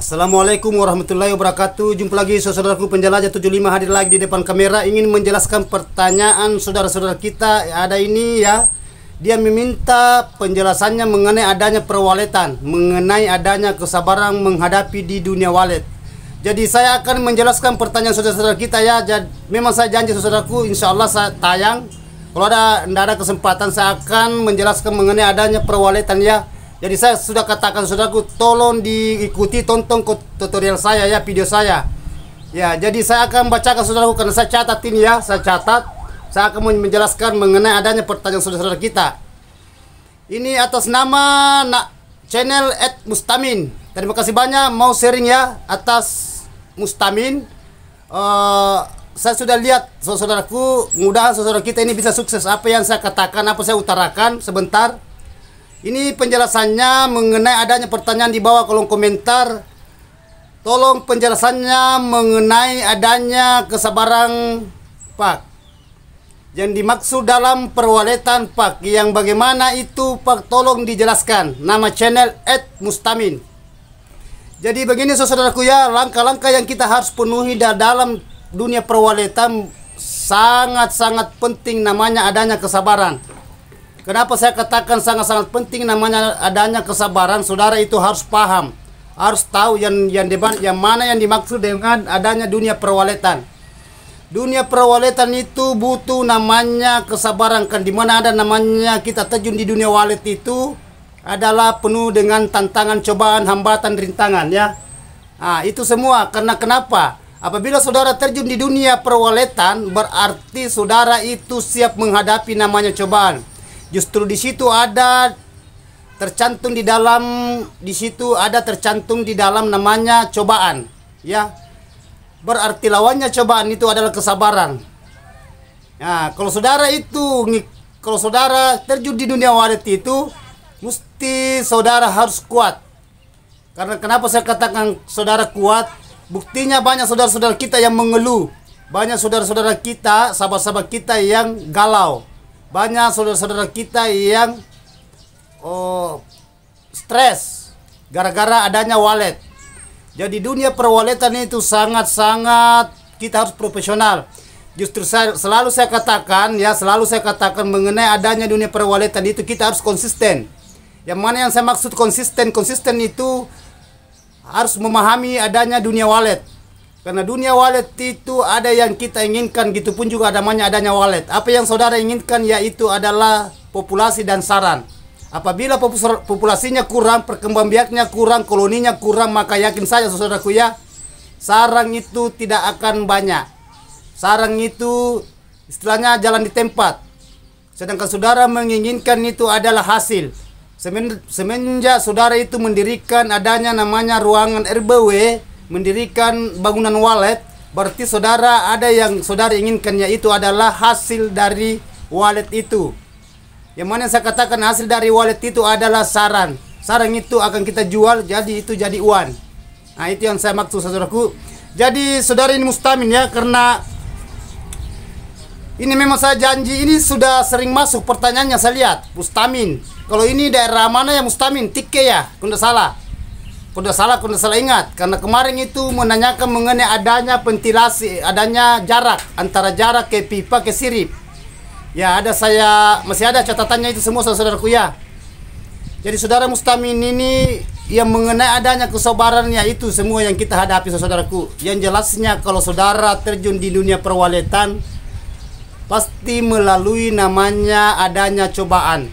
Assalamualaikum warahmatullahi wabarakatuh. Jumpa lagi saudaraku penjelajah 75 hadir lagi di depan kamera, ingin menjelaskan pertanyaan saudara-saudara kita. Ada ini ya, dia meminta penjelasannya mengenai adanya perwaletan, mengenai adanya kesabaran menghadapi di dunia walet. Jadi saya akan menjelaskan pertanyaan saudara-saudara kita ya. Memang saya janji saudaraku, insya Allah saya tayang. Kalau tidak ada kesempatan saya akan menjelaskan mengenai adanya perwaletan ya. Jadi saya sudah katakan saudaraku, tolong diikuti, tonton tutorial saya ya, video saya. Ya, jadi saya akan bacakan saudaraku karena saya catat ini ya, saya catat. Saya akan menjelaskan mengenai adanya pertanyaan saudara-saudara kita. Ini atas nama channel @mustamin. Terima kasih banyak mau sharing ya atas Mustamin. Saya sudah lihat saudaraku, mudah saudara kita ini bisa sukses. Apa yang saya katakan, apa saya utarakan sebentar. Ini penjelasannya mengenai adanya pertanyaan di bawah kolom komentar. Tolong penjelasannya mengenai adanya kesabaran Pak. Yang dimaksud dalam perwaletan Pak, yang bagaimana itu Pak, tolong dijelaskan. Nama channel @mustamin. Jadi begini saudaraku ya, langkah-langkah yang kita harus penuhi dalam dunia perwaletan sangat-sangat penting, namanya adanya kesabaran. Kenapa saya katakan sangat-sangat penting namanya adanya kesabaran? Saudara itu harus paham, harus tahu yang mana yang dimaksud dengan adanya dunia perwaletan. Dunia perwaletan itu butuh namanya kesabaran, kan dimana ada namanya kita terjun di dunia walet itu adalah penuh dengan tantangan, cobaan, hambatan, rintangan ya. Nah, itu semua karena kenapa? Apabila saudara terjun di dunia perwaletan, berarti saudara itu siap menghadapi namanya cobaan. Justru di situ ada tercantum di dalam namanya cobaan, ya. Berarti lawannya cobaan itu adalah kesabaran. Nah, kalau saudara terjun di dunia walet itu, mesti saudara harus kuat. Karena kenapa saya katakan saudara kuat? Buktinya banyak saudara-saudara kita yang mengeluh, banyak saudara-saudara kita, sahabat-sahabat kita yang galau. Banyak saudara-saudara kita yang stres gara-gara adanya walet. Jadi dunia perwaletan itu sangat-sangat kita harus profesional. Justru selalu saya katakan mengenai adanya dunia perwaletan itu kita harus konsisten. Yang mana yang saya maksud konsisten itu harus memahami adanya dunia walet. Karena dunia walet itu ada yang kita inginkan, gitu pun juga adanya walet. Apa yang saudara inginkan yaitu adalah populasi dan saran. Apabila populasinya kurang, perkembangbiaknya kurang, koloninya kurang, maka yakin saja saudaraku ya, sarang itu tidak akan banyak. Sarang itu istilahnya jalan di tempat. Sedangkan saudara menginginkan itu adalah hasil. Semenjak saudara itu mendirikan adanya namanya ruangan RBW, mendirikan bangunan walet, berarti saudara ada yang saudara inginkan, yaitu adalah hasil dari walet itu. Yang mana saya katakan hasil dari walet itu adalah saran. Saran itu akan kita jual, jadi itu jadi uang. Nah, itu yang saya maksud saudaraku. Jadi saudara ini mustamin ya, karena ini memang saya janji, ini sudah sering masuk pertanyaannya saya lihat. Mustamin, kalau ini daerah mana ya Mustamin? Tike ya, kuda salah ingat. Karena kemarin itu menanyakan mengenai adanya ventilasi, adanya jarak antara jarak ke pipa ke sirip. Ya, masih ada catatannya itu semua saudaraku ya. Jadi saudara mustamin ini yang mengenai adanya kesabaran, itu semua yang kita hadapi saudaraku. Yang jelasnya kalau saudara terjun di dunia perwaletan pasti melalui namanya adanya cobaan.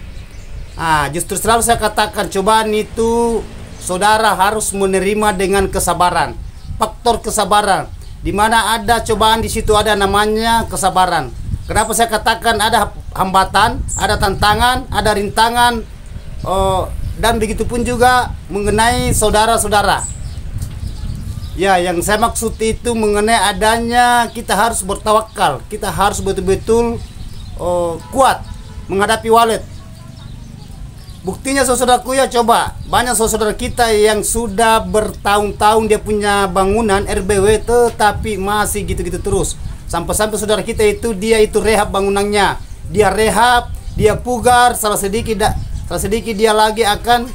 Justru selalu saya katakan cobaan itu saudara harus menerima dengan kesabaran. Faktor kesabaran, di mana ada cobaan di situ ada namanya kesabaran. Kenapa saya katakan ada hambatan, ada tantangan, ada rintangan, dan begitu pun juga mengenai saudara-saudara. Ya, yang saya maksud itu mengenai adanya kita harus bertawakal, kita harus betul-betul kuat menghadapi walet. Buktinya saudaraku ya, coba banyak saudara kita yang sudah bertahun-tahun dia punya bangunan RBW tetapi masih gitu-gitu terus. Sampai-sampai saudara kita itu dia itu rehab bangunannya. Dia rehab, dia pugar, salah sedikit dia lagi akan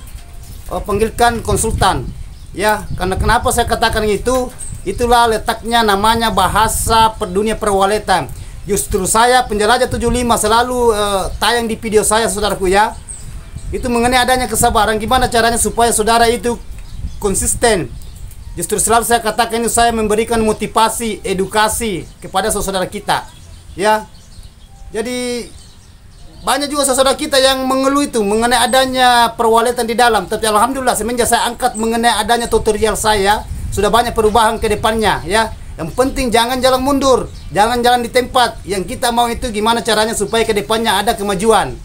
panggilkan konsultan. Ya, karena kenapa saya katakan itu? Itulah letaknya namanya bahasa dunia perwaletan. Justru saya penjelajah 75 selalu tayang di video saya, saudaraku ya. Itu mengenai adanya kesabaran, gimana caranya supaya saudara itu konsisten. Justru selalu saya katakan ini, saya memberikan motivasi, edukasi kepada saudara kita. Ya. Jadi banyak juga saudara kita yang mengeluh itu mengenai adanya perwaletan di dalam. Tapi alhamdulillah semenjak saya angkat mengenai adanya tutorial saya, sudah banyak perubahan ke depannya ya. Yang penting jangan jalan mundur, jangan jalan di tempat. Yang kita mau itu gimana caranya supaya ke depannya ada kemajuan.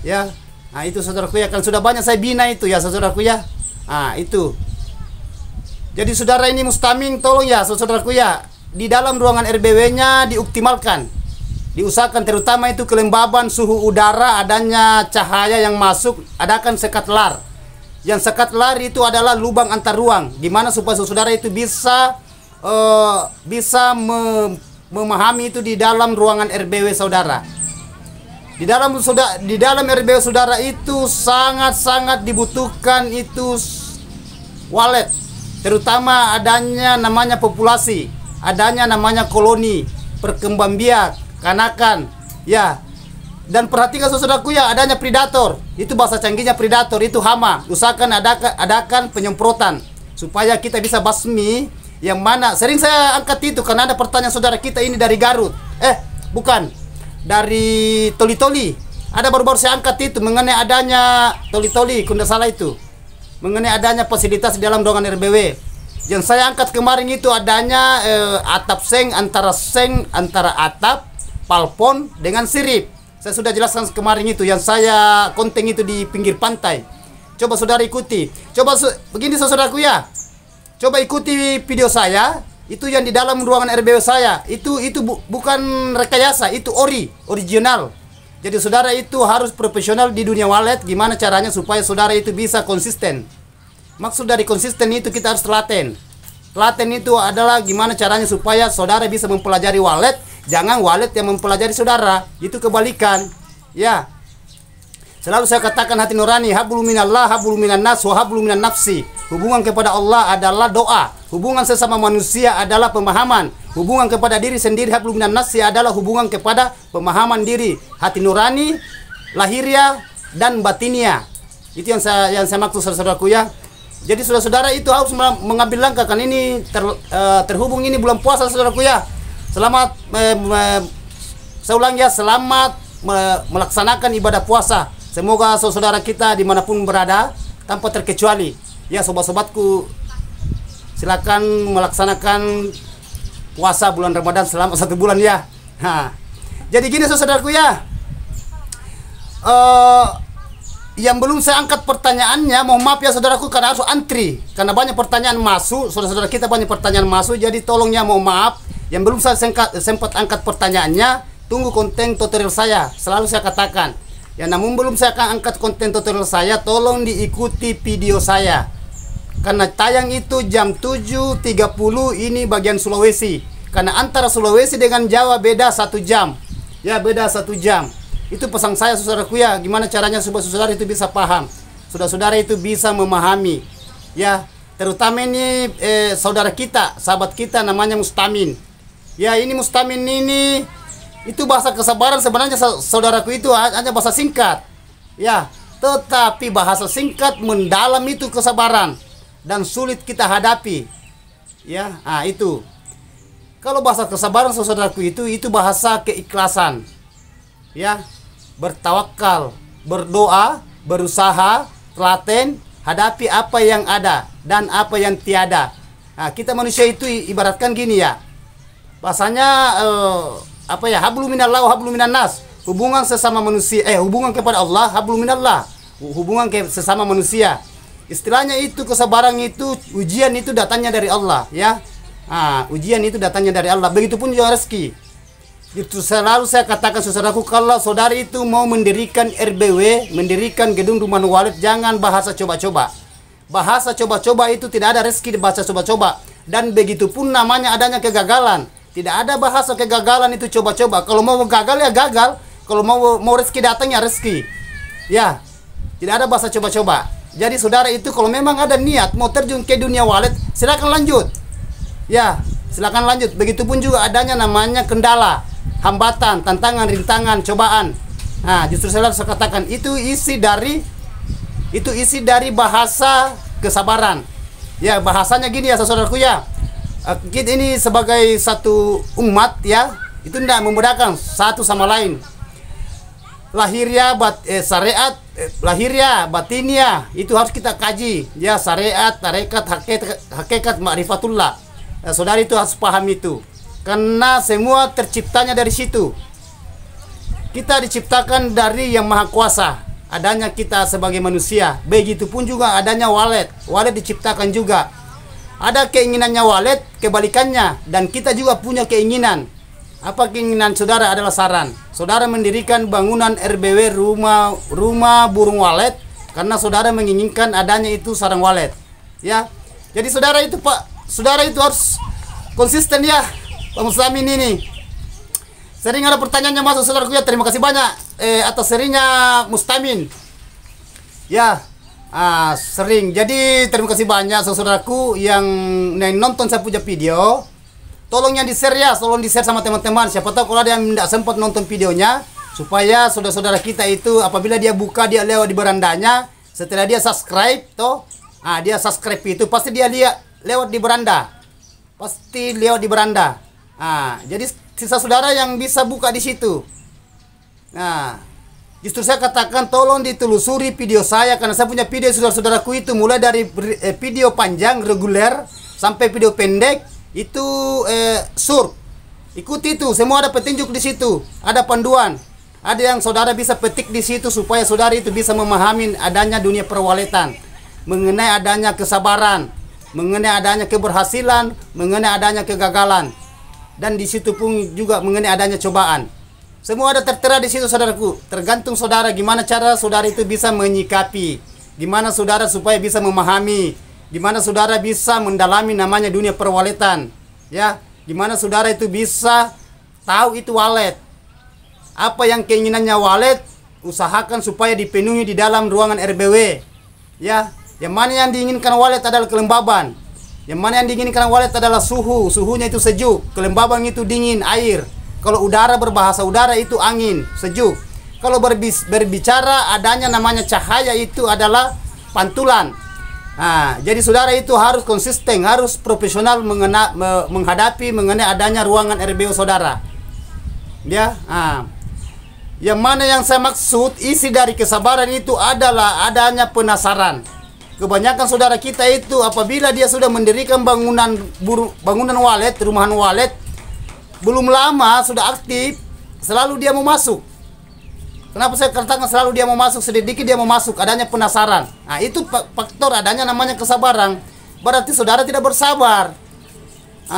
Ya. Nah, itu saudaraku ya, kan sudah banyak saya bina itu ya saudaraku ya. Nah, itu. Jadi saudara ini Mustaming, tolong ya saudaraku ya, di dalam ruangan RBW-nya dioptimalkan. Diusahakan terutama itu kelembaban suhu udara, adanya cahaya yang masuk, adakan sekat lar. Yang sekat lar itu adalah lubang antar ruang, dimana supaya saudara itu bisa memahami itu di dalam ruangan RBW saudara. Di dalam RBW saudara itu sangat-sangat dibutuhkan itu walet, terutama adanya namanya populasi, adanya namanya koloni, perkembangbiak, kanakan, ya. Dan perhatikan saudaraku ya, adanya predator. Itu bahasa canggihnya predator, itu hama. Usahakan adakan penyemprotan supaya kita bisa basmi. Yang mana sering saya angkat itu karena ada pertanyaan saudara kita ini dari Garut. Bukan, dari Toli-Toli. Ada baru-baru saya angkat itu mengenai adanya Toli-Toli, kalau tidak salah itu, mengenai adanya fasilitas di dalam ruangan RBW. Yang saya angkat kemarin itu adanya seng antara atap, palpon dengan sirip. Saya sudah jelaskan kemarin itu, yang saya konten itu di pinggir pantai. Coba saudara ikuti. Coba begini saudaraku ya. Coba ikuti video saya. Itu yang di dalam ruangan RBW saya. Itu bukan rekayasa, itu original. Jadi saudara itu harus profesional di dunia walet. Gimana caranya supaya saudara itu bisa konsisten. Maksud dari konsisten itu kita harus telaten. Telaten itu adalah gimana caranya supaya saudara bisa mempelajari walet. Jangan walet yang mempelajari saudara. Itu kebalikan. Ya. Selalu saya katakan hati nurani, hablum minallah, hablum minan nas, wa hablum minan nafsi. Hubungan kepada Allah adalah doa. Hubungan sesama manusia adalah pemahaman. Hubungan kepada diri sendiri, hablum minan nasi, adalah hubungan kepada pemahaman diri. Hati nurani, lahiriah, dan batinia. Itu yang saya maksud saudaraku ya. Jadi saudara-saudara itu harus mengambil langkah, kan ini terhubung ini bulan puasa saudaraku ya. Selamat saya ulang ya, selamat melaksanakan ibadah puasa. Semoga saudara kita dimanapun berada tanpa terkecuali. Ya sobat-sobatku, silakan melaksanakan puasa bulan Ramadan selama 1 bulan ya. Jadi gini saudaraku ya, yang belum saya angkat pertanyaannya, mohon maaf ya saudaraku, karena harus antri, karena banyak pertanyaan masuk, saudara-saudara kita banyak pertanyaan masuk. Jadi tolong ya, mohon maaf yang belum saya sempat angkat pertanyaannya, tunggu konten tutorial saya. Selalu saya katakan ya, namun belum saya akan angkat konten tutorial saya, tolong diikuti video saya, karena tayang itu jam 7.30 ini bagian Sulawesi, karena antara Sulawesi dengan Jawa beda 1 jam ya, beda 1 jam. Itu pesan saya saudaraku ya, gimana caranya supaya saudara itu bisa paham, saudara-saudara itu bisa memahami ya. Terutama ini saudara kita, sahabat kita namanya Mustamin ya. Ini Mustamin ini, itu bahasa kesabaran sebenarnya saudaraku itu hanya bahasa singkat ya, tetapi bahasa singkat mendalam itu kesabaran dan sulit kita hadapi ya. Itu kalau bahasa kesabaran saudaraku itu bahasa keikhlasan ya, bertawakal, berdoa, berusaha, telaten, hadapi apa yang ada dan apa yang tiada. Kita manusia itu ibaratkan gini ya, bahasanya hablum minallah wa hablum minan nas. Hubungan sesama manusia, hubungan kepada Allah, hablum minallah, hubungan ke sesama manusia. Istilahnya itu kesabaran itu, ujian itu datangnya dari Allah ya. Ujian itu datangnya dari Allah. Begitupun juga rezeki. Itu selalu saya katakan saudaraku, kalau saudara itu mau mendirikan RBW, mendirikan gedung rumah walet, jangan bahasa coba-coba. Bahasa coba-coba itu tidak ada rezeki di bahasa coba-coba. Dan begitupun namanya adanya kegagalan. Tidak ada bahasa kegagalan itu coba-coba. Kalau mau gagal ya gagal, kalau mau rezeki datang ya rezeki. Ya, tidak ada bahasa coba-coba. Jadi saudara itu kalau memang ada niat mau terjun ke dunia wallet, silakan lanjut. Ya, silakan lanjut. Begitupun juga adanya namanya kendala, hambatan, tantangan, rintangan, cobaan. Nah, justru saya katakan itu isi dari bahasa kesabaran. Ya, bahasanya gini ya saudaraku ya. Kita ini sebagai satu umat ya, itu tidak membedakan satu sama lain. Lahiriah syariat, lahiriah batiniah itu harus kita kaji ya, syariat, tarekat, hakikat, ma'rifatullah. Saudara itu harus paham itu, karena semua terciptanya dari situ. Kita diciptakan dari yang maha kuasa, adanya kita sebagai manusia. Begitupun juga adanya wallet diciptakan juga. Ada keinginannya wallet, kebalikannya, dan kita juga punya keinginan. Apa keinginan saudara adalah saran. Saudara mendirikan bangunan RBW, rumah burung walet, karena saudara menginginkan adanya itu sarang walet. Ya. Jadi saudara itu harus konsisten ya, Pak Muslimin ini. Sering ada pertanyaannya masuk saudaraku ya. Terima kasih banyak atas serinya Mustamin. Ya. Sering. Jadi terima kasih banyak saudaraku yang nonton saya punya video. Tolong yang di-share ya, tolong di-share sama teman-teman. Siapa tahu kalau ada yang tidak sempat nonton videonya, supaya saudara-saudara kita itu apabila dia buka, dia lewat di berandanya, setelah dia subscribe dia subscribe itu pasti dia lihat lewat di beranda. Pasti lewat di beranda. Jadi sisa saudara yang bisa buka di situ. Justru saya katakan tolong ditelusuri video saya, karena saya punya video saudara-saudaraku itu mulai dari video panjang reguler sampai video pendek. Itu ikuti itu, semua ada petunjuk di situ, ada panduan, ada yang saudara bisa petik di situ supaya saudara itu bisa memahami adanya dunia perwaletan, mengenai adanya kesabaran, mengenai adanya keberhasilan, mengenai adanya kegagalan, dan di situ pun juga mengenai adanya cobaan. Semua ada tertera di situ saudaraku. Tergantung saudara gimana cara saudara itu bisa menyikapi, gimana saudara supaya bisa memahami, gimana saudara bisa mendalami namanya dunia perwaletan, ya. Gimana saudara itu bisa tahu itu wallet. Apa yang keinginannya wallet, usahakan supaya dipenuhi di dalam ruangan RBW, ya. Yang mana yang diinginkan wallet adalah kelembaban. Yang mana yang diinginkan wallet adalah suhunya itu sejuk, kelembaban itu dingin, air. Kalau udara, berbahasa udara itu angin, sejuk. Kalau berbicara adanya namanya cahaya itu adalah pantulan. Jadi saudara itu harus konsisten, harus profesional menghadapi mengenai adanya ruangan RBW saudara. Ya, yang mana yang saya maksud isi dari kesabaran itu adalah adanya penasaran. Kebanyakan saudara kita itu apabila dia sudah mendirikan bangunan walet, rumahan walet, belum lama sudah aktif, selalu dia mau masuk. Kenapa saya katakan selalu dia mau masuk, sedikit dia mau masuk, adanya penasaran. Itu faktor adanya namanya kesabaran. Berarti saudara tidak bersabar.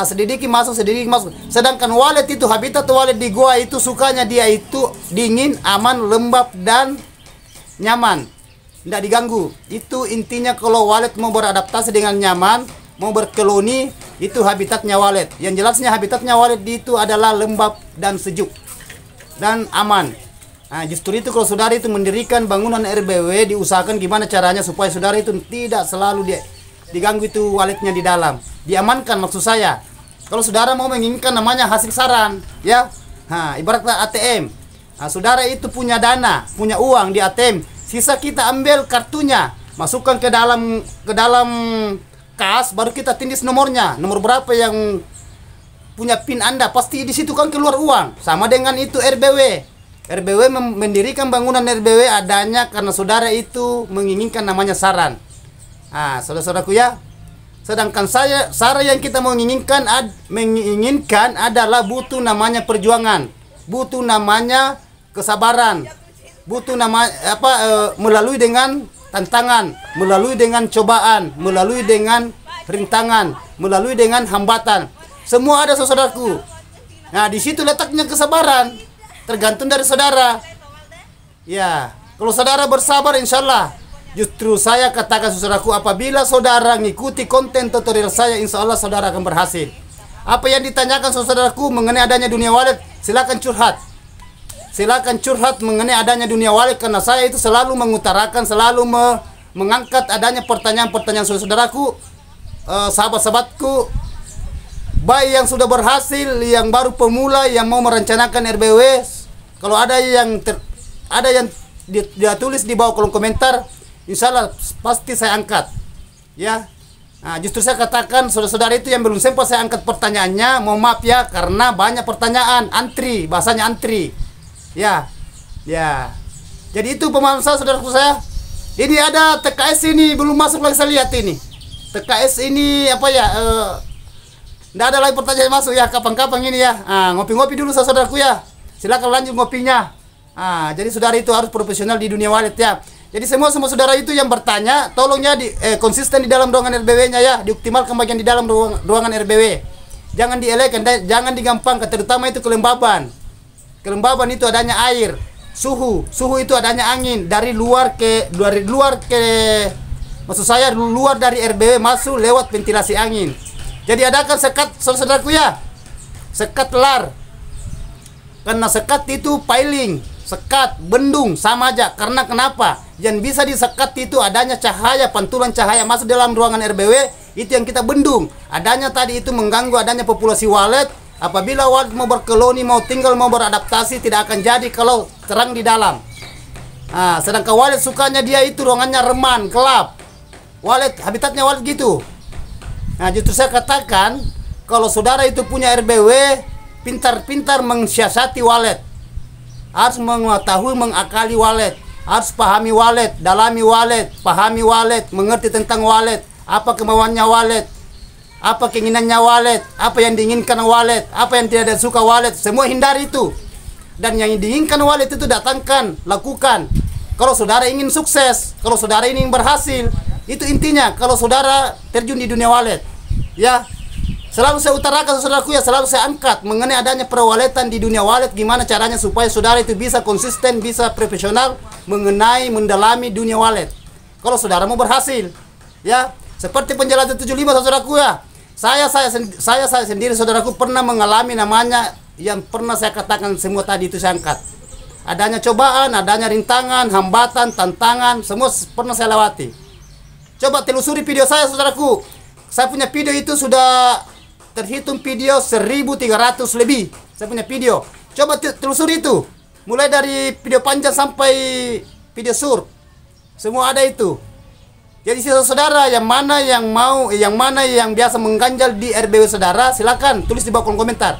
Sedikit masuk. Sedangkan walet itu, habitat walet di gua itu sukanya dia itu dingin, aman, lembab, dan nyaman. Tidak diganggu. Itu intinya kalau walet mau beradaptasi dengan nyaman, mau berkoloni, itu habitatnya walet. Yang jelasnya habitatnya walet itu adalah lembab dan sejuk dan aman. Justru itu kalau saudara itu mendirikan bangunan RBW, diusahakan gimana caranya supaya saudara itu tidak selalu diganggu itu waletnya di dalam. Diamankan maksud saya. Kalau saudara mau menginginkan namanya hasil saran, ya. Ibaratnya ATM. Saudara itu punya dana, punya uang di ATM, sisa kita ambil kartunya, masukkan ke dalam kas, baru kita tindis nomornya. Nomor berapa yang punya PIN Anda, pasti di situ kan keluar uang. Sama dengan itu RBW. RBW mendirikan bangunan RBW adanya karena saudara itu menginginkan namanya saran. Saudara-saudaraku ya. Sedangkan saran yang kita menginginkan adalah butuh namanya perjuangan, butuh namanya kesabaran, butuh melalui dengan tantangan, melalui dengan cobaan, melalui dengan rintangan, melalui dengan hambatan. Semua ada saudaraku. Di situ letaknya kesabaran. Tergantung dari saudara. Ya, kalau saudara bersabar, insya Allah. Justru saya katakan saudaraku, apabila saudara mengikuti konten tutorial saya, insya Allah saudara akan berhasil. Apa yang ditanyakan saudaraku mengenai adanya dunia wallet, silakan curhat. Silakan curhat mengenai adanya dunia wallet, karena saya itu selalu mengutarakan, selalu mengangkat adanya pertanyaan-pertanyaan saudaraku, sahabat-sahabatku, baik yang sudah berhasil, yang baru pemula, yang mau merencanakan RBW. Kalau ada yang dia tulis di bawah kolom komentar, insya Allah pasti saya angkat, ya. Nah, justru saya katakan saudara-saudara itu yang belum sempat saya angkat pertanyaannya, mohon maaf ya, karena banyak pertanyaan, antri, bahasanya antri, ya. Jadi itu pemahaman saya, saudaraku saya. Ini ada TKS ini belum masuk lagi, saya lihat ini TKS ini apa ya? Nggak ada lagi pertanyaan masuk ya, kapan-kapan ini ya. Ngopi-ngopi dulu saudaraku ya. Silakan lanjut ngopinya. Jadi saudara itu harus profesional di dunia wallet ya. Jadi semua saudara itu yang bertanya, tolong ya konsisten di dalam ruangan RBW-nya ya, dioptimalkan bagian di dalam ruangan RBW. Jangan dielekkan, jangan digampangkan, terutama itu kelembaban. Kelembaban itu adanya air, suhu itu adanya angin dari luar ke maksud saya luar dari RBW masuk lewat ventilasi angin. Jadi adakan sekat saudaraku ya, sekat lar. Karena sekat itu piling, sekat, bendung sama aja. Karena kenapa? Yang bisa disekat itu adanya cahaya, pantulan cahaya masuk dalam ruangan RBW, itu yang kita bendung. Adanya tadi itu mengganggu adanya populasi wallet. Apabila wallet mau berkoloni, mau tinggal, mau beradaptasi, tidak akan jadi kalau terang di dalam. Sedangkan wallet sukanya dia itu ruangannya reman, gelap. Wallet, habitatnya wallet gitu. Justru saya katakan, kalau saudara itu punya RBW, pintar-pintar mensiasati wallet. Harus mengetahui, mengakali wallet. Harus pahami wallet, dalami wallet, pahami wallet, mengerti tentang wallet, apa kemauannya wallet, apa keinginannya wallet, apa yang diinginkan wallet, apa yang tidak suka wallet, semua hindari itu. Dan yang diinginkan wallet itu datangkan, lakukan. Kalau saudara ingin sukses, kalau saudara ingin berhasil, itu intinya kalau saudara terjun di dunia wallet. Ya, selalu saya utarakan saudaraku ya, selalu saya angkat mengenai adanya perwaletan di dunia wallet, gimana caranya supaya saudara itu bisa konsisten, bisa profesional mengenai mendalami dunia wallet. Kalau saudara mau berhasil, ya, seperti penjelasan 75 saudaraku ya. Saya sendiri saudaraku pernah mengalami namanya yang pernah saya katakan semua tadi itu saya angkat. Adanya cobaan, adanya rintangan, hambatan, tantangan, semua pernah saya lewati. Coba telusuri video saya saudaraku. Saya punya video itu sudah terhitung video 1300 lebih. Saya punya video. Coba telusuri itu. Mulai dari video panjang sampai video short. Semua ada itu. Jadi saudara yang mana yang biasa mengganjal di RBW saudara, silakan tulis di bawah kolom komentar.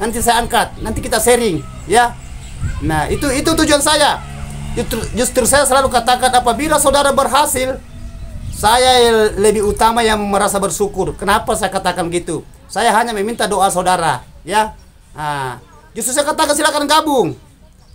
Nanti saya angkat, nanti kita sharing, ya. Nah, itu tujuan saya. Justru saya selalu katakan apabila saudara berhasil, saya lebih utama yang merasa bersyukur. Kenapa saya katakan gitu? Saya hanya meminta doa saudara, ya. Justru saya katakan silakan gabung.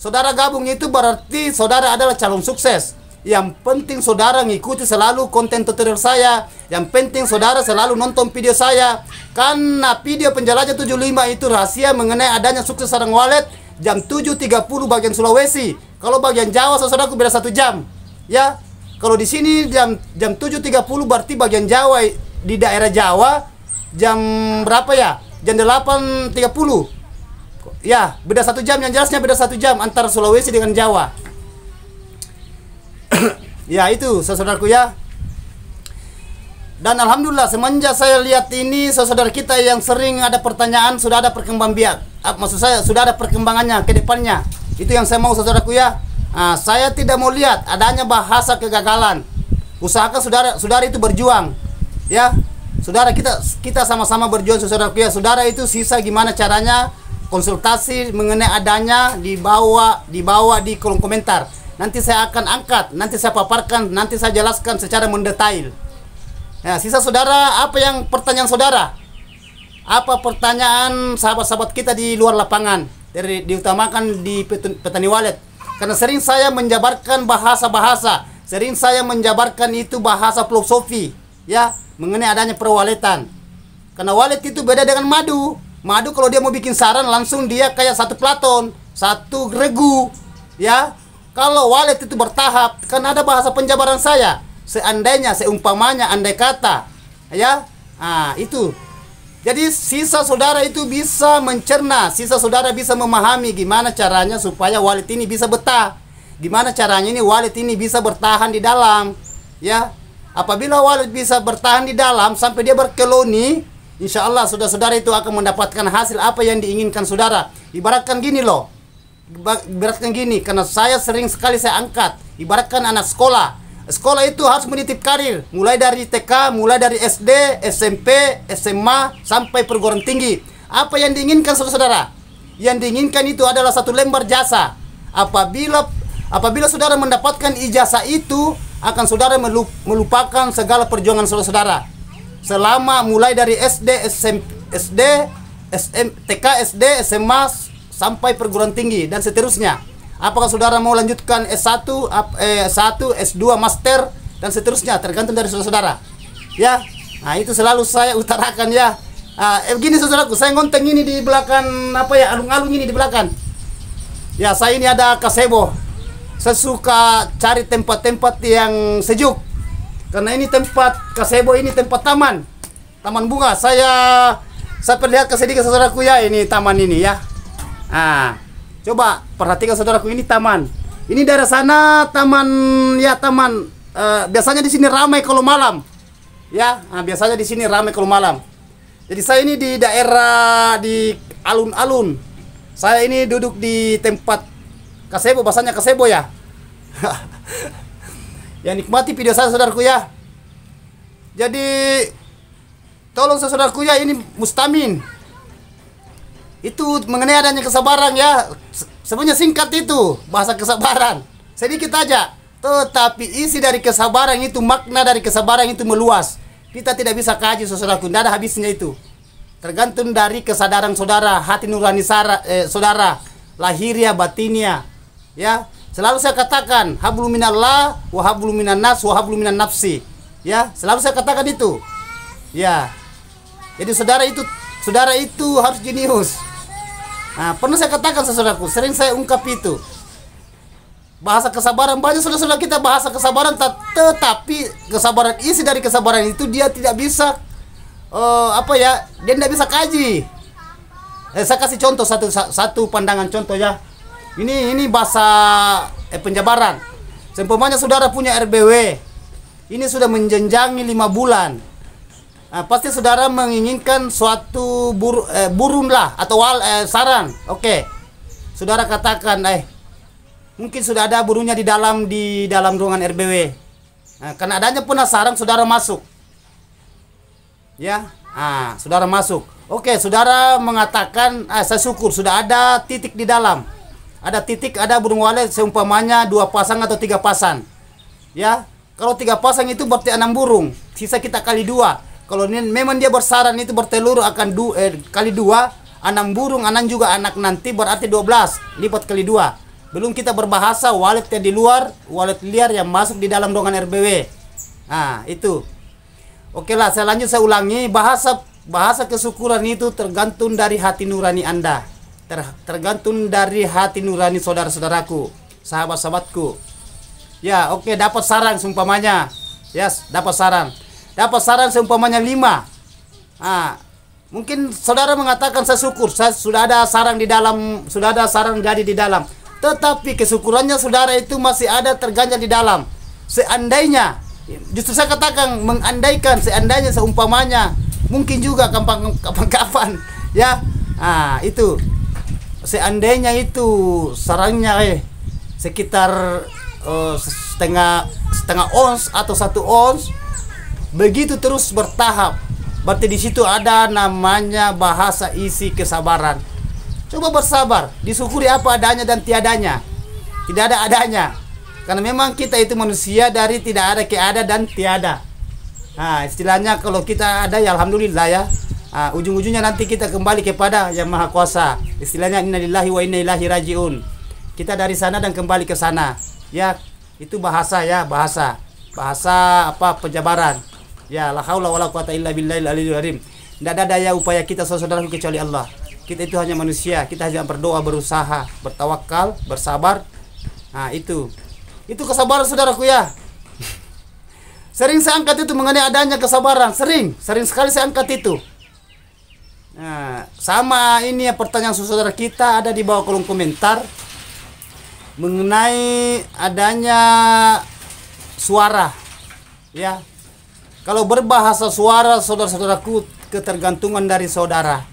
Saudara gabung itu berarti saudara adalah calon sukses. Yang penting saudara ngikuti selalu konten tutorial saya. Yang penting saudara selalu nonton video saya. Karena video penjelajah 75 itu rahasia mengenai adanya sukses sarang wallet. Jam 7.30 bagian Sulawesi. Kalau bagian Jawa saudaraku beda 1 jam, ya. Kalau di sini jam 7.30 berarti bagian Jawa, di daerah Jawa jam berapa ya? Jam 8.30. Ya, beda 1 jam, yang jelasnya beda 1 jam antara Sulawesi dengan Jawa. Ya, itu saudaraku ya. Dan alhamdulillah semenjak saya lihat ini saudara kita yang sering ada pertanyaan, sudah ada perkembangan biak. Maksud saya sudah ada perkembangannya ke depannya. Itu yang saya mau saudaraku ya. Saya tidak mau lihat adanya bahasa kegagalan. Usahakan saudara itu berjuang, ya. Saudara kita sama-sama berjuang saudaraku ya. Saudara itu sisa gimana caranya konsultasi mengenai adanya dibawa di kolom komentar. Nanti saya akan angkat, nanti saya paparkan, nanti saya jelaskan secara mendetail. Ya, sisa saudara, apa yang pertanyaan saudara? Apa pertanyaan sahabat-sahabat kita di luar lapangan? Diutamakan di petani wallet. Karena sering saya menjabarkan bahasa-bahasa, sering saya menjabarkan itu bahasa filosofi, ya, mengenai adanya perwaletan. Karena wallet itu beda dengan madu. Madu kalau dia mau bikin saran langsung dia kayak satu platon, satu regu, ya. Kalau wallet itu bertahap, kan ada bahasa penjabaran saya. Seandainya, seumpamanya, andai kata, ya. Itu. Jadi sisa saudara itu bisa mencerna, sisa saudara bisa memahami gimana caranya supaya wallet ini bisa betah. Gimana caranya ini wallet ini bisa bertahan di dalam. Ya, apabila walid bisa bertahan di dalam sampai dia berkeloni, insya Allah saudara-saudara itu akan mendapatkan hasil apa yang diinginkan saudara. Ibaratkan gini loh, ibaratkan gini, karena saya sering sekali saya angkat. Ibaratkan anak sekolah. Sekolah itu harus menitip karir, mulai dari TK, mulai dari SD, SMP, SMA, sampai perguruan tinggi. Apa yang diinginkan saudara-saudara? Yang diinginkan itu adalah satu lembar jasa. Apabila saudara mendapatkan ijazah itu, akan saudara melupakan segala perjuangan saudara-saudara. Selama mulai dari TK, SD, SMA, sampai perguruan tinggi dan seterusnya. Apakah saudara mau lanjutkan S1, S2, master dan seterusnya, tergantung dari saudara-saudara. Ya. Nah, itu selalu saya utarakan ya. Begini saudaraku, saya ngonteng ini di belakang alung-alung ini di belakang. Ya, saya ini ada gazebo. Saya suka cari tempat-tempat yang sejuk. Karena ini tempat gazebo, ini tempat taman bunga. Saya perlihatkan sedikit saudaraku ya, ini taman ini ya. Coba perhatikan saudaraku, ini taman. Ini daerah sana taman ya, biasanya di sini ramai kalau malam. Ya, biasanya di sini ramai kalau malam. Jadi saya ini di daerah di alun-alun. Saya ini duduk di tempat gazebo, bahasanya gazebo ya. Ya, nikmati video saya saudaraku ya. Jadi tolong saudaraku ya, ini Mustamin. Itu mengenai adanya kesabaran ya. Sebenarnya singkat itu bahasa kesabaran. Sedikit aja. Tetapi isi dari kesabaran itu, makna dari kesabaran itu meluas. Kita tidak bisa kaji saudaraku, tidak ada habisnya itu. Tergantung dari kesadaran saudara, hati nurani saudara, lahiriah batinnya. Ya, selalu saya katakan, hablum minallah wa hablum minan nas wa hablum minan nafsi. Ya, selalu saya katakan itu. Ya. Jadi saudara itu harus jenius. Nah, pernah saya katakan saudaraku, sering saya ungkap itu. Bahasa kesabaran, banyak saudara-saudara kita bahasa kesabaran, tetapi kesabaran, isi dari kesabaran itu dia tidak bisa dia tidak bisa kaji. Saya kasih contoh satu pandangan contoh ya. Ini bahasa penjabaran. Seumpamanya saudara punya RBW, ini sudah menjenjangi 5 bulan. Pasti saudara menginginkan suatu burung lah atau sarang. Oke. Saudara katakan, mungkin sudah ada burungnya di dalam ruangan RBW. Karena adanya penasaran, saudara masuk. Ya, saudara masuk. Oke, saudara mengatakan, saya syukur sudah ada titik di dalam. Ada titik, ada burung walet seumpamanya 2 pasang atau 3 pasang. Ya, kalau 3 pasang itu berarti 6 burung. Sisa kita kali 2. Kalau memang dia bersarang itu bertelur akan kali 2, 6 burung, 6 juga anak nanti berarti 12. Lipat kali 2. Belum kita berbahasa walet yang di luar, walet liar yang masuk di dalam ruangan RBW. Itu. Oke lah, saya ulangi. Bahasa kesyukuran itu tergantung dari hati nurani Anda. Tergantung dari hati nurani saudara-saudaraku, sahabat-sahabatku. Ya, oke, dapat sarang seumpamanya. Yes, dapat sarang. Dapat sarang seumpamanya 5. Mungkin saudara mengatakan saya syukur, saya sudah ada sarang di dalam, sudah ada sarang jadi di dalam. Tetapi kesyukurannya saudara itu masih ada terganjal di dalam. Seandainya, justru saya katakan mengandaikan, seandainya, seumpamanya, mungkin juga kapan-kapan ya. Itu seandainya itu sarangnya sekitar setengah ons atau 1 ons, begitu terus bertahap, berarti di situ ada namanya bahasa isi kesabaran. Coba bersabar, disyukuri apa adanya dan tiadanya. Tidak ada adanya. Karena memang kita itu manusia dari tidak ada ke ada dan tiada. Istilahnya kalau kita ada ya alhamdulillah ya. Ujung-ujungnya nanti kita kembali kepada Yang Maha Kuasa. Istilahnya innalillahi wa inna ilaihi rajiun. Kita dari sana dan kembali ke sana. Ya, itu bahasa ya, bahasa penjabaran. Ya, la haula wala quwata illa billahil aliyil azim. Tidak ada daya upaya kita saudara-saudaraku kecuali Allah. Kita itu hanya manusia, kita hanya berdoa, berusaha, bertawakal, bersabar. Itu kesabaran saudaraku ya. Sering saya angkat itu mengenai adanya kesabaran, sering sekali saya angkat itu. Sama ini ya, pertanyaan saudara kita ada di bawah kolom komentar mengenai adanya suara. Ya, kalau berbahasa suara, saudara-saudaraku, ketergantungan dari saudara.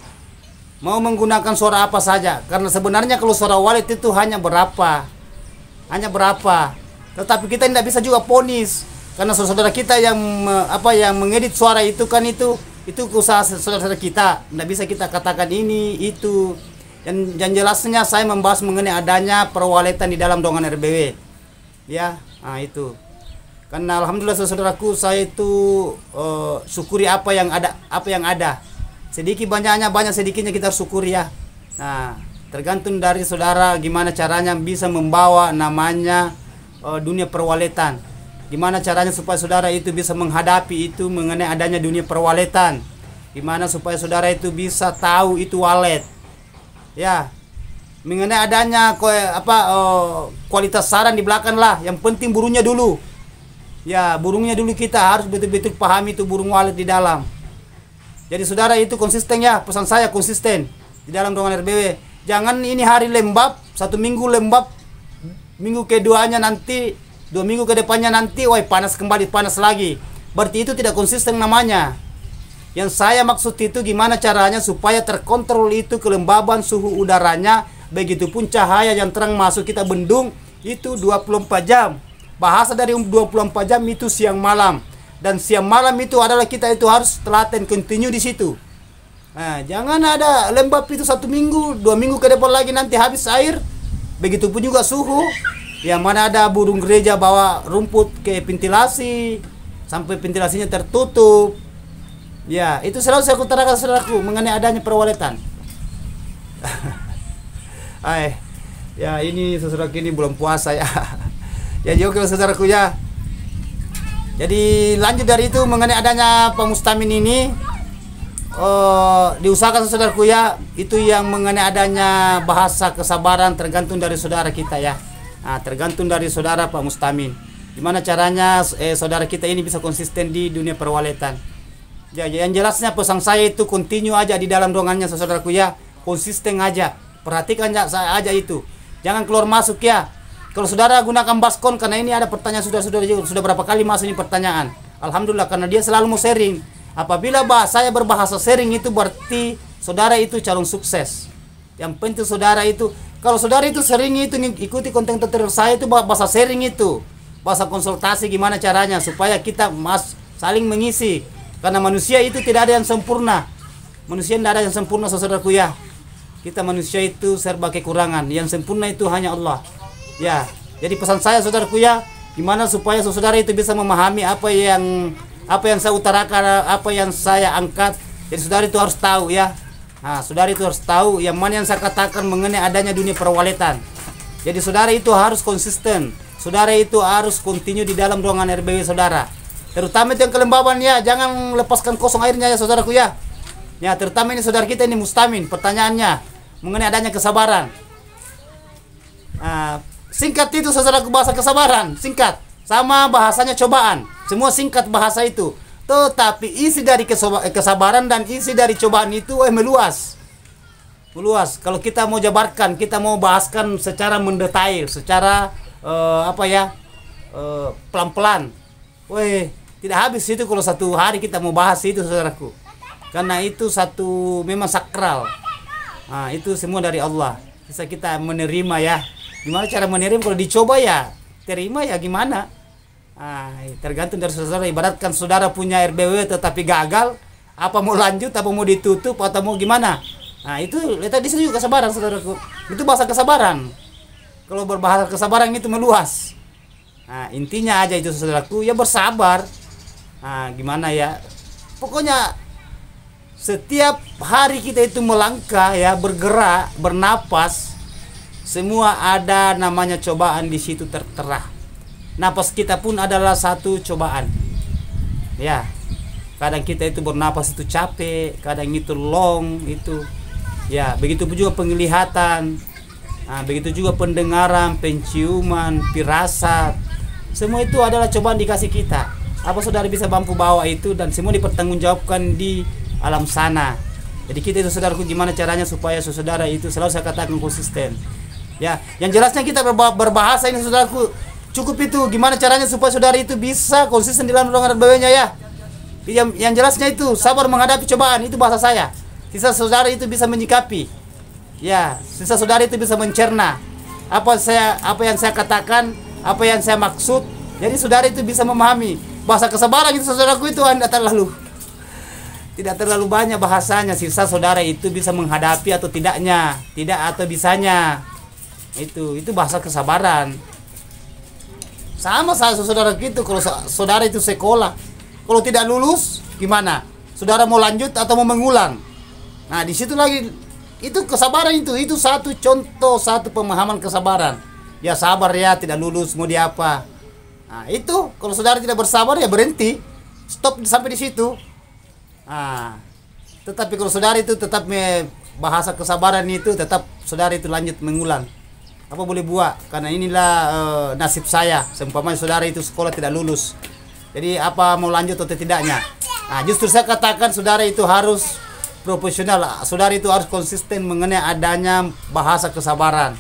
Mau menggunakan suara apa saja, karena sebenarnya kalau suara walid itu hanya berapa, tetapi kita tidak bisa juga ponis, karena saudara-saudara kita yang yang mengedit suara itu kan itu usaha saudara-saudara kita, tidak bisa kita katakan ini itu. Dan jelasnya saya membahas mengenai adanya perwalitan di dalam dongan RBW, ya. Nah itu, karena alhamdulillah saudaraku, saya itu syukuri apa yang ada. Sedikit banyaknya, banyak sedikitnya kita harus syukuri ya. Nah, tergantung dari saudara gimana caranya bisa membawa namanya dunia perwalitan. Gimana caranya supaya saudara itu bisa menghadapi itu mengenai adanya dunia perwalitan. Gimana supaya saudara itu bisa tahu itu walet. Ya. Mengenai adanya kualitas saran di belakang lah. Yang penting burungnya dulu. Ya, burungnya dulu kita harus betul-betul pahami itu burung walet di dalam. Jadi saudara itu konsisten ya, pesan saya konsisten di dalam dongan RBW. Jangan ini hari lembab, 1 minggu lembab, minggu keduanya nanti, 2 minggu ke depannya nanti, wah panas kembali, panas lagi. Berarti itu tidak konsisten namanya. Yang saya maksud itu gimana caranya supaya terkontrol itu kelembaban suhu udaranya, begitupun cahaya yang terang masuk kita bendung itu 24 jam. Bahasa dari 24 jam itu siang malam. Dan siang malam itu adalah kita itu harus telaten continue di situ. Nah, jangan ada lembab itu 1 minggu, 2 minggu ke depan lagi nanti habis air. Begitupun juga suhu. Yang mana ada burung gereja bawa rumput ke ventilasi sampai ventilasinya tertutup. Ya, itu selalu saya utarakan saudaraku mengenai adanya perwalitan. Ya ini saudaraku, ini belum puasa ya. Ya juga saudaraku ya. Jadi lanjut dari itu mengenai adanya pemustamin ini, diusahakan saudaraku ya, itu yang mengenai adanya bahasa kesabaran tergantung dari saudara kita ya. Nah, tergantung dari saudara Pak Mustamin. Gimana caranya saudara kita ini bisa konsisten di dunia perwalitan. Ya, yang jelasnya pesan saya itu continue aja di dalam dongannya saudaraku ya, konsisten aja. Perhatikan aja itu. Jangan keluar masuk ya. Kalau saudara gunakan baskon, karena ini ada pertanyaan sudah berapa kali masuk ini pertanyaan. Alhamdulillah, karena dia selalu mau sharing. Apabila saya berbahasa sharing itu berarti saudara itu calon sukses. Yang penting saudara itu, kalau saudara itu sering itu ikuti konten tutorial saya itu bahasa sharing itu, bahasa konsultasi gimana caranya supaya kita saling mengisi. Karena manusia itu tidak ada yang sempurna. Manusia tidak ada yang sempurna saudaraku ya. Kita manusia itu serba kekurangan. Yang sempurna itu hanya Allah. Ya, jadi pesan saya saudaraku ya, gimana supaya saudara itu bisa memahami apa yang saya utarakan, apa yang saya angkat. Jadi saudara itu harus tahu ya. Nah, saudara itu harus tahu yang mana yang saya katakan mengenai adanya dunia perwalitan. Jadi saudara itu harus konsisten. Saudara itu harus continue di dalam ruangan RBW saudara. Terutama itu yang kelembaban ya, jangan lepaskan kosong airnya ya saudaraku ya. Ya, terutama ini saudara kita ini Mustamin, pertanyaannya mengenai adanya kesabaran. Nah, singkat itu saudaraku, bahasa kesabaran, singkat. Sama bahasanya cobaan. Semua singkat bahasa itu. Tetapi isi dari kesabaran dan isi dari cobaan itu meluas. Meluas. Kalau kita mau jabarkan, kita mau bahaskan secara mendetail, secara pelan-pelan. Tidak habis itu kalau 1 hari kita mau bahas itu saudaraku. Karena itu memang sakral. Nah, itu semua dari Allah. Bisa kita menerima ya. Gimana cara menerima? Kalau dicoba ya terima ya gimana? Tergantung dari saudara. Ibaratkan saudara punya RBW tetapi gagal, apa mau lanjut, apa mau ditutup, atau mau gimana? Nah itu tadi juga kesabaran saudaraku. Itu bahasa kesabaran. Kalau berbahasa kesabaran itu meluas. Nah intinya aja itu saudaraku ya, bersabar. Nah gimana ya? Pokoknya setiap hari kita itu melangkah ya, bergerak, bernapas. Semua ada namanya cobaan di situ tertera. Napas kita pun adalah satu cobaan. Ya. Kadang kita itu bernapas itu capek, kadang itu long itu. Ya, begitu juga penglihatan. Nah, begitu juga pendengaran, penciuman, firasat. Semua itu adalah cobaan dikasih kita. Apa saudara bisa mampu bawa itu dan semua dipertanggungjawabkan di alam sana. Jadi kita itu saudaraku gimana caranya supaya saudara itu selalu saya katakan konsisten. Ya, yang jelasnya kita berbahasa ini saudaraku, cukup itu. Gimana caranya supaya saudara itu bisa konsisten dalam dorongan RBW-nya ya? Yang jelasnya itu sabar menghadapi cobaan, itu bahasa saya. Sisa saudara itu bisa menyikapi. Ya, sisa saudara itu bisa mencerna apa yang saya katakan, apa yang saya maksud. Jadi saudara itu bisa memahami. Bahasa kesabaran itu saudaraku itu tidak terlalu banyak bahasanya. Sisa saudara itu bisa menghadapi atau tidaknya, tidak atau bisanya. Itu bahasa kesabaran. Sama saya saudara gitu. Kalau saudara itu sekolah, kalau tidak lulus gimana? Saudara mau lanjut atau mau mengulang? Nah, di situ lagi itu kesabaran itu satu contoh, satu pemahaman kesabaran. Ya sabar ya, tidak lulus mau di apa. Nah, itu kalau saudara tidak bersabar ya berhenti. Stop sampai di situ. Nah, tetapi kalau saudara itu tetap bahasa kesabaran itu tetap saudara itu lanjut mengulang. Apa boleh buat? Karena inilah nasib saya. Seumpamanya saudara itu sekolah tidak lulus. Jadi apa mau lanjut atau tidaknya? Nah, justru saya katakan saudara itu harus profesional. Saudara itu harus konsisten mengenai adanya bahasa kesabaran.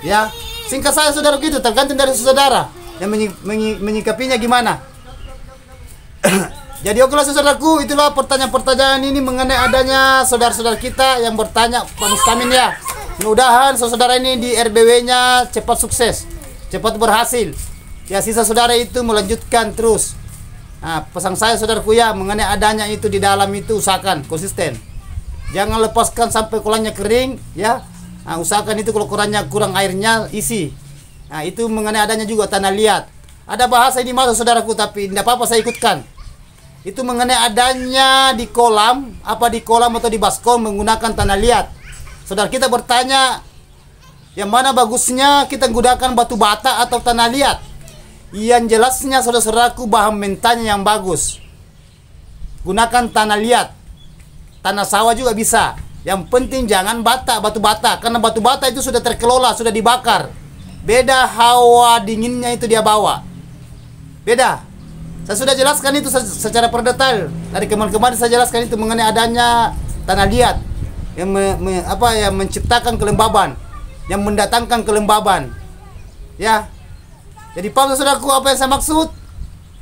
Ya, singkat saya saudara gitu, tergantung dari saudara yang menyikapinya gimana. Jadi okelah saudaraku, itulah pertanyaan-pertanyaan ini mengenai adanya saudara-saudara kita yang bertanya Pak Mustamin ya. Mudah-mudahan saudara ini di RBW-nya cepat sukses, cepat berhasil. Ya, sisa saudara itu melanjutkan terus. Nah, pesan saya saudaraku ya, mengenai adanya itu di dalam itu usahakan konsisten. Jangan lepaskan sampai kolamnya kering ya. Nah, usahakan itu kalau kolamnya kurang airnya isi. Nah, itu mengenai adanya juga tanah liat. Ada bahasa ini masuk saudaraku, tapi tidak apa-apa saya ikutkan. Itu mengenai adanya di kolam atau di baskom menggunakan tanah liat. Saudara kita bertanya, yang mana bagusnya kita gunakan batu bata atau tanah liat? Yang jelasnya saudara-saudaraku bahan mentahnya yang bagus. Gunakan tanah liat. Tanah sawah juga bisa. Yang penting jangan batu bata, karena batu bata itu sudah terkelola, sudah dibakar. Beda hawa dinginnya itu dia bawa. Beda. Saya sudah jelaskan itu secara perdetail. Dari kemarin saya jelaskan itu mengenai adanya tanah liat yang yang menciptakan kelembaban, yang mendatangkan kelembaban. Ya. Jadi paham saudaraku apa yang saya maksud?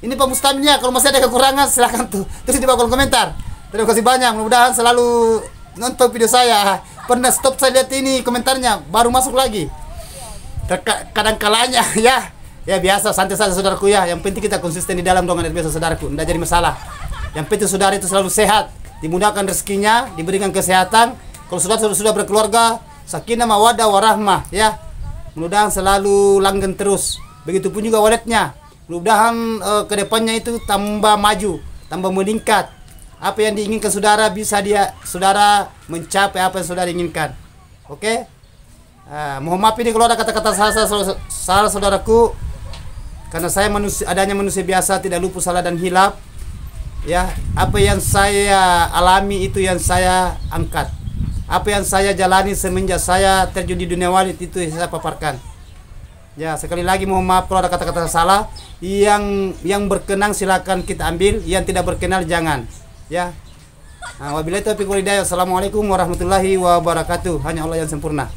Ini Pak Mustamnya, kalau masih ada kekurangan silahkan tulis di kolom komentar. Terima kasih banyak, mudah-mudahan selalu nonton video saya. Pernah stop saya lihat ini komentarnya, baru masuk lagi. Kadang-kalanya ya biasa, santai saja saudaraku ya. Yang penting kita konsisten di dalam dorongan biasa saudaraku, tidak jadi masalah. Yang penting saudara itu selalu sehat, dimudahkan rezekinya, diberikan kesehatan. Kalau sudah berkeluarga, sakinah mawaddah warahmah ya. Mudah-mudahan selalu langgeng terus. Begitupun juga walletnya. Mudah-mudahan kedepannya itu tambah maju, tambah meningkat. Apa yang diinginkan saudara bisa saudara mencapai apa yang saudara inginkan. Oke? Mohon maaf ini kalau ada kata-kata salah saudaraku. Karena saya adanya manusia biasa, tidak luput salah dan hilaf. Ya, apa yang saya alami itu yang saya angkat. Apa yang saya jalani semenjak saya terjun di dunia walid itu yang saya paparkan. Ya, sekali lagi mohon maaf kalau ada kata-kata salah. Yang berkenan silakan kita ambil, yang tidak berkenan jangan. Ya. Wabillahi taufiq wal hidayah. Assalamualaikum warahmatullahi wabarakatuh. Hanya Allah yang sempurna.